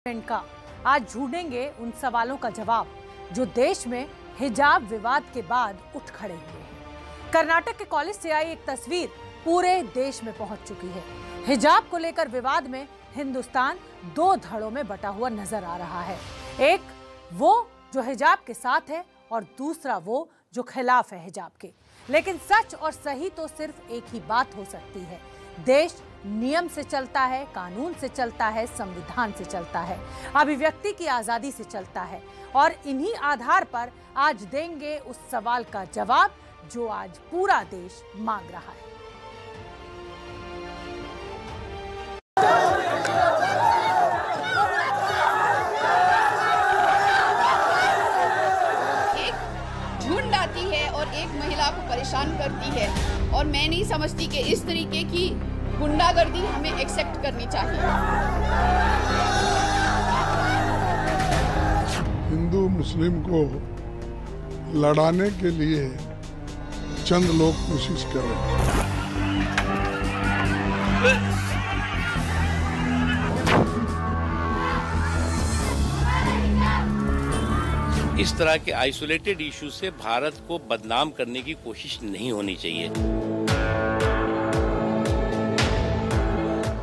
का आज ढूंढेंगे उन सवालों का जवाब जो देश में हिजाब विवाद के बाद उठ खड़े हुए हैं। कर्नाटक के कॉलेज से आई एक तस्वीर पूरे देश में पहुंच चुकी है। हिजाब को लेकर विवाद में हिंदुस्तान दो धड़ों में बटा हुआ नजर आ रहा है। एक वो जो हिजाब के साथ है और दूसरा वो जो खिलाफ है हिजाब के। लेकिन सच और सही तो सिर्फ एक ही बात हो सकती है। देश नियम से चलता है, कानून से चलता है, संविधान से चलता है, अभिव्यक्ति की आजादी से चलता है और इन्हीं आधार पर आज देंगे उस सवाल का जवाब जो आज पूरा देश मांग रहा है। एक झुंड आती है और एक महिला को परेशान करती है और मैं नहीं समझती कि इस तरीके की गुंडागर्दी हमें एक्सेप्ट करनी चाहिए। हिंदू मुस्लिम को लड़ाने के लिए चंद लोग कोशिश कर रहे हैं। इस तरह के आइसोलेटेड इशू से भारत को बदनाम करने की कोशिश नहीं होनी चाहिए।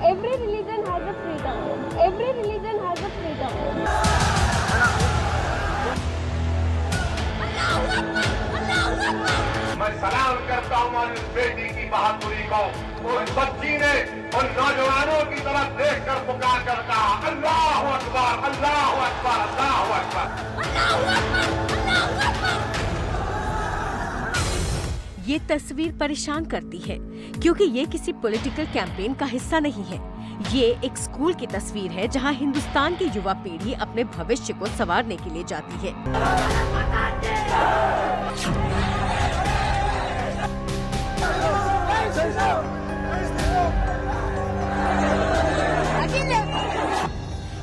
Every religion has a freedom. Every religion has a freedom. मैं सलाम करता हूँ इस बेटी की बहादुरी को। उस बच्ची ने उन नौजवानों की तरफ देखकर पुकार कर कहा, अल्लाहु अकबर, अल्लाहु अकबर, अल्लाहु अकबर। ये तस्वीर परेशान करती है क्योंकि ये किसी पॉलिटिकल कैंपेन का हिस्सा नहीं है। ये एक स्कूल की तस्वीर है जहां हिंदुस्तान की युवा पीढ़ी अपने भविष्य को संवारने के लिए जाती है।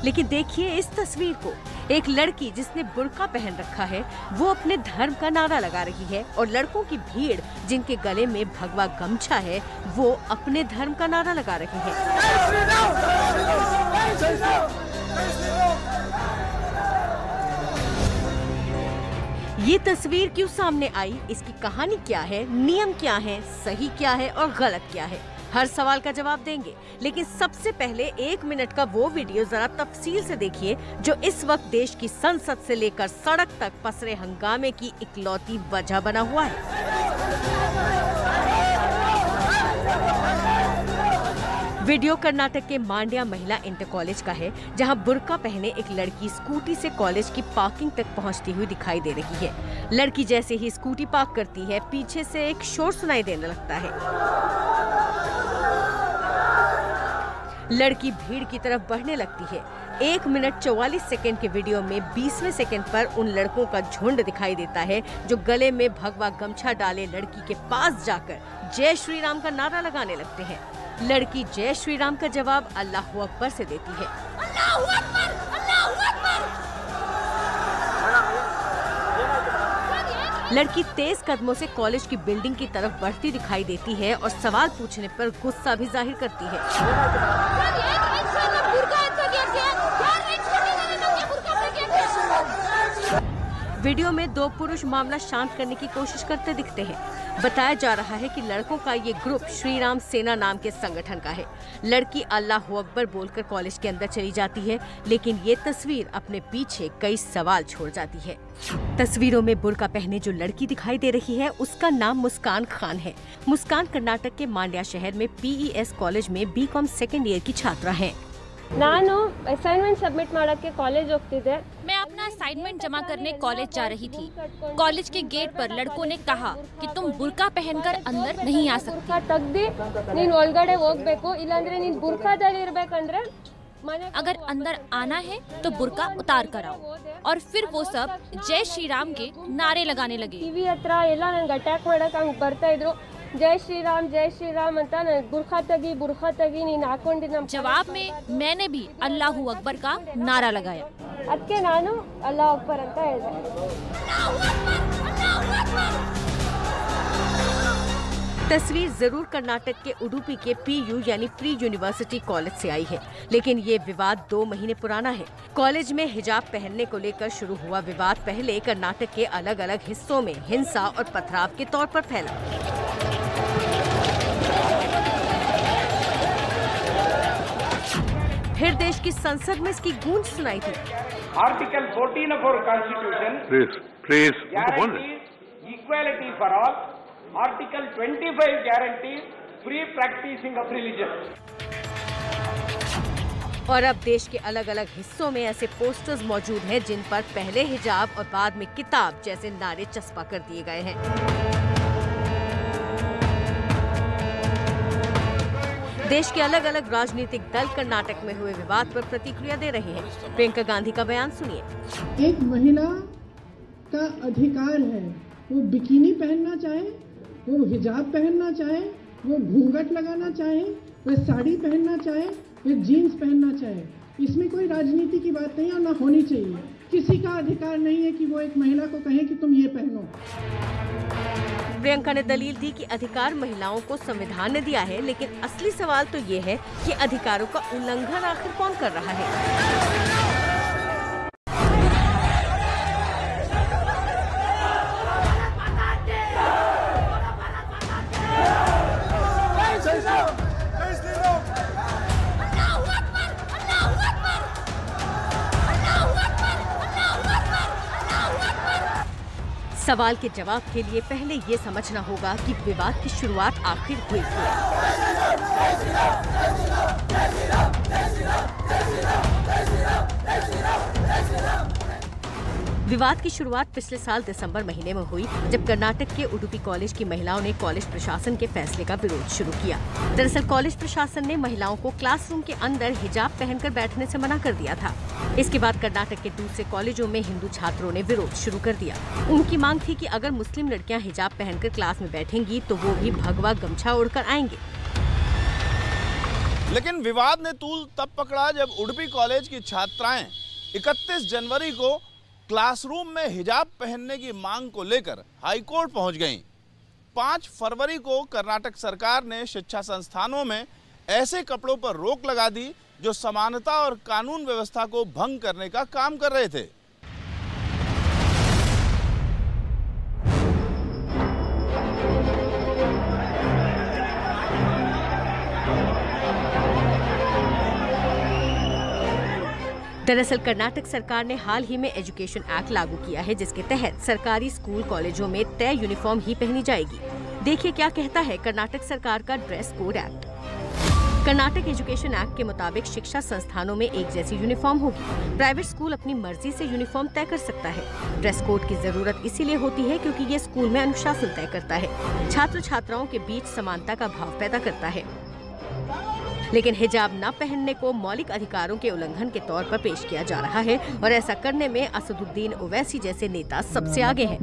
लेकिन देखिए इस तस्वीर को, एक लड़की जिसने बुर्का पहन रखा है वो अपने धर्म का नारा लगा रही है और लड़कों की भीड़ जिनके गले में भगवा गमछा है वो अपने धर्म का नारा लगा रहे हैं। ये तस्वीर क्यों सामने आई, इसकी कहानी क्या है, नियम क्या है, सही क्या है और गलत क्या है, हर सवाल का जवाब देंगे। लेकिन सबसे पहले 1 मिनट का वो वीडियो जरा तफसील से देखिए जो इस वक्त देश की संसद से लेकर सड़क तक पसरे हंगामे की इकलौती वजह बना हुआ है। वीडियो कर्नाटक के मांड्या महिला इंटर कॉलेज का है जहां बुर्का पहने एक लड़की स्कूटी से कॉलेज की पार्किंग तक पहुंचती हुई दिखाई दे रही है। लड़की जैसे ही स्कूटी पार्क करती है पीछे से एक शोर सुनाई देने लगता है। लड़की भीड़ की तरफ बढ़ने लगती है। 1 मिनट 44 सेकंड के वीडियो में 20वें सेकंड पर उन लड़कों का झुंड दिखाई देता है जो गले में भगवा गमछा डाले लड़की के पास जाकर जय श्री राम का नारा लगाने लगते हैं। लड़की जय श्री राम का जवाब अल्लाहू अकबर से देती है। अल्लाहू अकबर, अल्लाहू अकबर। लड़की तेज कदमों से कॉलेज की बिल्डिंग की तरफ बढ़ती दिखाई देती है और सवाल पूछने पर गुस्सा भी जाहिर करती है। वीडियो में 2 पुरुष मामला शांत करने की कोशिश करते दिखते हैं। बताया जा रहा है कि लड़कों का ये ग्रुप श्री राम सेना नाम के संगठन का है। लड़की अल्लाहू अकबर बोलकर कॉलेज के अंदर चली जाती है लेकिन ये तस्वीर अपने पीछे कई सवाल छोड़ जाती है। तस्वीरों में बुर्का पहने जो लड़की दिखाई दे रही है उसका नाम मुस्कान खान है। मुस्कान कर्नाटक के मांड्या शहर में PES कॉलेज में BCom सेकेंड ईयर की छात्रा है। ನಾನು ಅಸೈನ್ಮೆಂಟ್ ಸಬ್ಮಿಟ್ ಮಾಡಕ್ಕೆ ಕಾಲೇಜ್ ಹೋಗ್ತಿದ್ದೆ। मैं अपना असाइनमेंट जमा करने कॉलेज जा रही थी। कॉलेज के गेट पर लड़कों ने कहा कि तुम बुर्का पहनकर अंदर नहीं आ सकती। ಬುರ್ಕಾ ತೆಗ್ದಿ ನೀನು ಒಳಗಡೆ ಹೋಗಬೇಕು, ಇಲ್ಲಾಂದ್ರೆ ನೀನು ಬುರ್ಕಾದಲ್ಲಿ ಇರಬೇಕಂದ್ರೆ अगर अंदर आना है तो बुर्का उतार कर आओ। और फिर वो सब जय श्री राम के नारे लगाने लगे। टीवी ಹತ್ರ ಎಲ್ಲ ನನಗೆ ಅಟ್ಯಾಕ್ ಮಾಡಕ್ಕೆ ಹಂಗೆ ಬರ್ತಾ ಇದ್ರು। जय श्री राम ಅಂತ बुर्खा तगी ನೀನು ಹಾಕೊಂಡಿದ್ದ। जवाब में मैंने भी अल्लाहू अकबर का नारा लगाया। ಅದಕ್ಕೆ ನಾನು ಅಲ್ಲಾಹು ಅಕ್ಬರ್ ಅಂತ ಹೇಳಿದೆ। तस्वीर जरूर कर्नाटक के उडुपी के PU यानी प्री यूनिवर्सिटी कॉलेज से आई है, लेकिन ये विवाद 2 महीने पुराना है। कॉलेज में हिजाब पहनने को लेकर शुरू हुआ विवाद पहले कर्नाटक के अलग अलग हिस्सों में हिंसा और पथराव के तौर पर फैला। फिर देश की संसद में इसकी गूंज सुनाई थी। Article 14 of our Constitution equality for all. Article 25 guarantees free practicing of religion. और अब देश के अलग अलग हिस्सों में ऐसे पोस्टर्स मौजूद हैं जिन पर पहले हिजाब और बाद में किताब जैसे नारे चस्पा कर दिए गए हैं। देश के अलग अलग राजनीतिक दल कर्नाटक में हुए विवाद पर प्रतिक्रिया दे रहे हैं। प्रियंका गांधी का बयान सुनिए। एक महिला का अधिकार है, वो बिकिनी पहनना चाहे, वो हिजाब पहनना चाहे, वो घूंघट लगाना चाहे, वो साड़ी पहनना चाहे, वो जीन्स पहनना चाहे। इसमें कोई राजनीति की बात नहीं और ना होनी चाहिए। किसी का अधिकार नहीं है कि वो एक महिला को कहे कि तुम ये पहनो। प्रियंका ने दलील दी कि अधिकार महिलाओं को संविधान ने दिया है, लेकिन असली सवाल तो ये है कि अधिकारों का उल्लंघन आखिर कौन कर रहा है। सवाल के जवाब के लिए पहले ये समझना होगा कि विवाद की शुरुआत आखिर हुई क्यों। विवाद की शुरुआत पिछले साल दिसंबर महीने में हुई, जब कर्नाटक के उडुपी कॉलेज की महिलाओं ने कॉलेज प्रशासन के फैसले का विरोध शुरू किया। दरअसल कॉलेज प्रशासन ने महिलाओं को क्लासरूम के अंदर हिजाब पहनकर बैठने से मना कर दिया था। इसके बाद कर्नाटक के दूसरे कॉलेजों में हिंदू छात्रों ने विरोध शुरू कर दिया। उनकी मांग थी कि अगर मुस्लिम लड़कियां हिजाब पहनकर क्लास में बैठेंगी तो वो भी भगवा गमछा ओढ़कर आएंगे। लेकिन विवाद ने तूल तब पकड़ा जब उडुपी कॉलेज की छात्राएं 31 जनवरी को क्लासरूम में हिजाब पहनने की मांग को लेकर हाईकोर्ट पहुंच गईं। 5 फरवरी को कर्नाटक सरकार ने शिक्षा संस्थानों में ऐसे कपड़ों पर रोक लगा दी जो समानता और कानून व्यवस्था को भंग करने का काम कर रहे थे। दरअसल कर्नाटक सरकार ने हाल ही में एजुकेशन एक्ट लागू किया है, जिसके तहत सरकारी स्कूल कॉलेजों में तय यूनिफॉर्म ही पहनी जाएगी। देखिए क्या कहता है कर्नाटक सरकार का dress code act. Karnataka education act के मुताबिक शिक्षा संस्थानों में एक जैसी यूनिफॉर्म होगी। प्राइवेट स्कूल अपनी मर्जी से यूनिफॉर्म तय कर सकता है। ड्रेस कोड की जरूरत इसीलिए होती है क्योंकि ये स्कूल में अनुशासन तय करता है, छात्र छात्राओं के बीच समानता का भाव पैदा करता है। लेकिन हिजाब न पहनने को मौलिक अधिकारों के उल्लंघन के तौर पर पेश किया जा रहा है और ऐसा करने में असदुद्दीन ओवैसी जैसे नेता सबसे आगे हैं।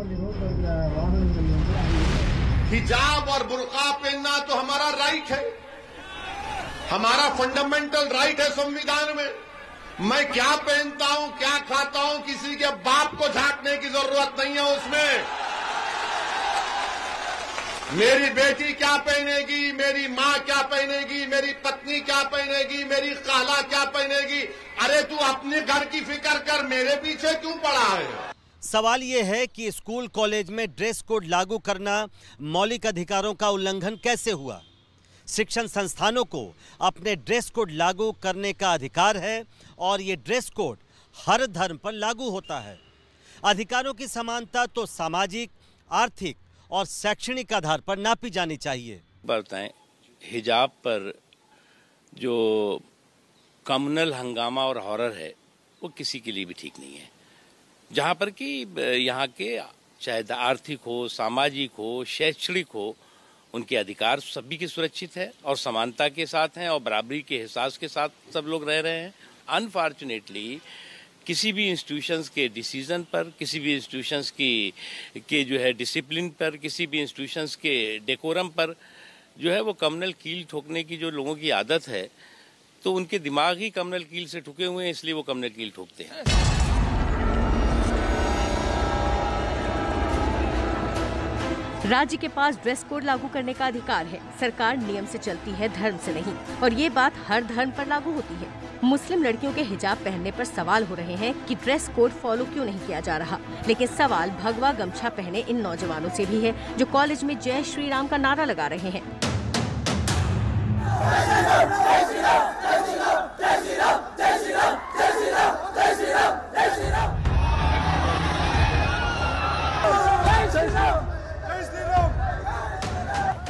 हिजाब और बुर्का पहनना तो हमारा राइट है, हमारा फंडामेंटल राइट है संविधान में। मैं क्या पहनता हूं, क्या खाता हूं, किसी के बाप को झांकने की जरूरत नहीं है उसमें। मेरी बेटी क्या पहनेगी, मेरी माँ क्या पहनेगी, मेरी पत्नी क्या पहनेगी, मेरी खाला क्या पहनेगी। अरे तू अपने घर की फिक्र कर, मेरे पीछे क्यों पड़ा है। सवाल ये है कि स्कूल कॉलेज में ड्रेस कोड लागू करना मौलिक अधिकारों का उल्लंघन कैसे हुआ। शिक्षण संस्थानों को अपने ड्रेस कोड लागू करने का अधिकार है और ये ड्रेस कोड हर धर्म पर लागू होता है। अधिकारों की समानता तो सामाजिक, आर्थिक और शैक्षणिक आधार पर नापी जानी चाहिए। बताएं, हिजाब पर जो कम्युनल हंगामा और हॉरर है वो किसी के लिए भी ठीक नहीं है। जहाँ पर कि यहाँ के चाहे आर्थिक हो, सामाजिक हो, शैक्षणिक हो, उनके अधिकार सभी के सुरक्षित है और समानता के साथ हैं और बराबरी के एहसास के साथ सब लोग रह रहे हैं। अनफॉर्चुनेटली किसी भी इंस्टीट्यूशंस के डिसीजन पर, किसी भी इंस्टीट्यूशंस के जो है डिसिप्लिन पर, किसी भी इंस्टीट्यूशंस के डेकोरम पर जो है वो कम्युनल कील ठोकने की जो लोगों की आदत है, तो उनके दिमाग ही कम्युनल कील से ठुके हुए हैं, इसलिए वो कम्युनल कील ठोकते हैं। राज्य के पास ड्रेस कोड लागू करने का अधिकार है। सरकार नियम से चलती है, धर्म से नहीं, और ये बात हर धर्म पर लागू होती है। मुस्लिम लड़कियों के हिजाब पहनने पर सवाल हो रहे हैं कि ड्रेस कोड फॉलो क्यों नहीं किया जा रहा, लेकिन सवाल भगवा गमछा पहने इन नौजवानों से भी है जो कॉलेज में जय श्री राम का नारा लगा रहे हैं।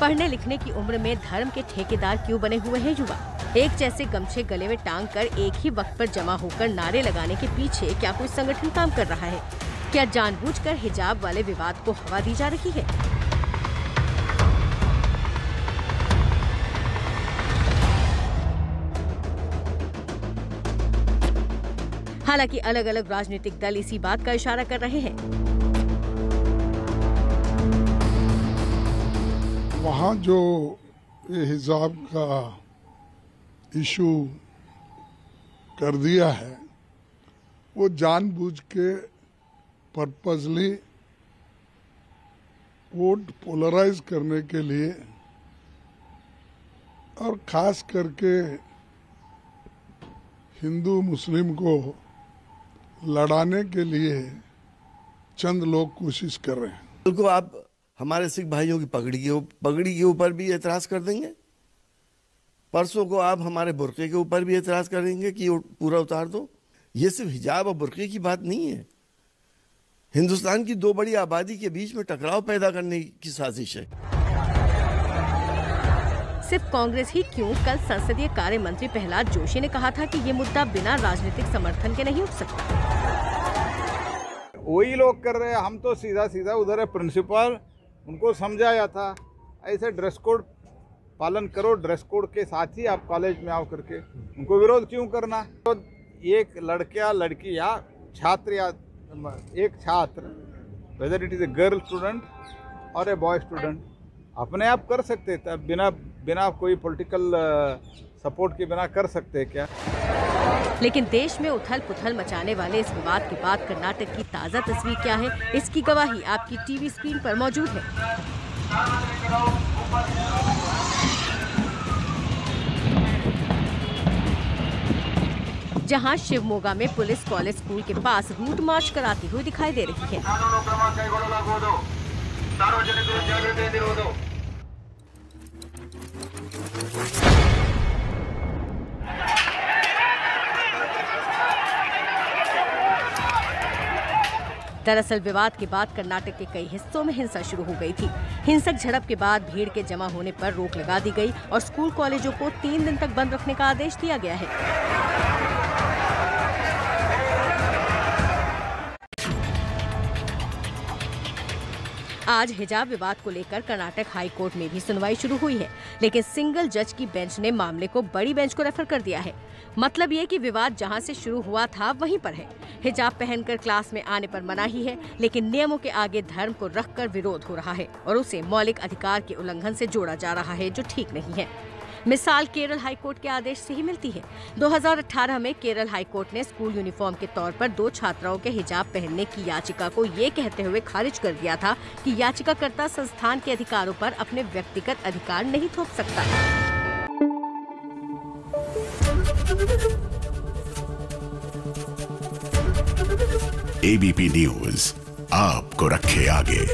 पढ़ने लिखने की उम्र में धर्म के ठेकेदार क्यों बने हुए हैं युवा? एक जैसे गमछे गले में टांग कर एक ही वक्त पर जमा होकर नारे लगाने के पीछे क्या कोई संगठन काम कर रहा है? क्या जानबूझकर हिजाब वाले विवाद को हवा दी जा रही है? हालांकि अलग अलग राजनीतिक दल इसी बात का इशारा कर रहे हैं। वहाँ जो ये हिजाब का इशू कर दिया है वो जानबूझ के पर्पसली वोट पोलराइज करने के लिए और खास करके हिंदू मुस्लिम को लड़ाने के लिए चंद लोग कोशिश कर रहे हैं। कल को आप हमारे सिख भाइयों की पगड़ी के ऊपर भी एतराज कर देंगे, परसों को आप हमारे बुर्के के ऊपर भी एतराज करेंगे कि पूरा उतार दो। ये सिर्फ हिजाब और बुर्के की बात नहीं है, हिंदुस्तान की दो बड़ी आबादी के बीच में टकराव पैदा करने की साजिश है। सिर्फ कांग्रेस ही क्यों, कल संसदीय कार्य मंत्री प्रहलाद जोशी ने कहा था कि ये मुद्दा बिना राजनीतिक समर्थन के नहीं उठ सकता। वही लोग कर रहे हैं, हम तो सीधा सीधा उधर है प्रिंसिपल, उनको समझाया था ऐसे ड्रेस कोड पालन करो, ड्रेस कोड के साथ ही आप कॉलेज में आओ करके, उनको विरोध क्यों करना? तो एक लड़का लड़की या छात्र या एक छात्र, whether it is a girl student और ए बॉय स्टूडेंट, अपने आप कर सकते थे, बिना कोई पॉलिटिकल सपोर्ट के बिना कर सकते क्या? लेकिन देश में उथल पुथल मचाने वाले इस विवाद के बाद कर्नाटक की ताज़ा तस्वीर क्या है, इसकी गवाही आपकी टीवी स्क्रीन पर मौजूद है। जहां शिवमोगा में पुलिस कॉलेज स्कूल के पास रूट मार्च कराती हुई दिखाई दे रही है। दरअसल विवाद के बाद कर्नाटक के कई हिस्सों में हिंसा शुरू हो गई थी। हिंसक झड़प के बाद भीड़ के जमा होने पर रोक लगा दी गई और स्कूल कॉलेजों को 3 दिन तक बंद रखने का आदेश दिया गया है। आज हिजाब विवाद को लेकर कर्नाटक हाई कोर्ट में भी सुनवाई शुरू हुई है, लेकिन सिंगल जज की बेंच ने मामले को बड़ी बेंच को रेफर कर दिया है। मतलब ये कि विवाद जहां से शुरू हुआ था वहीं पर है। हिजाब पहनकर क्लास में आने पर मनाही है, लेकिन नियमों के आगे धर्म को रखकर विरोध हो रहा है और उसे मौलिक अधिकार के उल्लंघन से जोड़ा जा रहा है, जो ठीक नहीं है। मिसाल केरल हाई कोर्ट के आदेश से ही मिलती है। 2018 में केरल हाई कोर्ट ने स्कूल यूनिफॉर्म के तौर पर 2 छात्राओं के हिजाब पहनने की याचिका को ये कहते हुए खारिज कर दिया था कि याचिकाकर्ता संस्थान के अधिकारों पर अपने व्यक्तिगत अधिकार नहीं थोप सकता। ABP न्यूज आपको रखे आगे।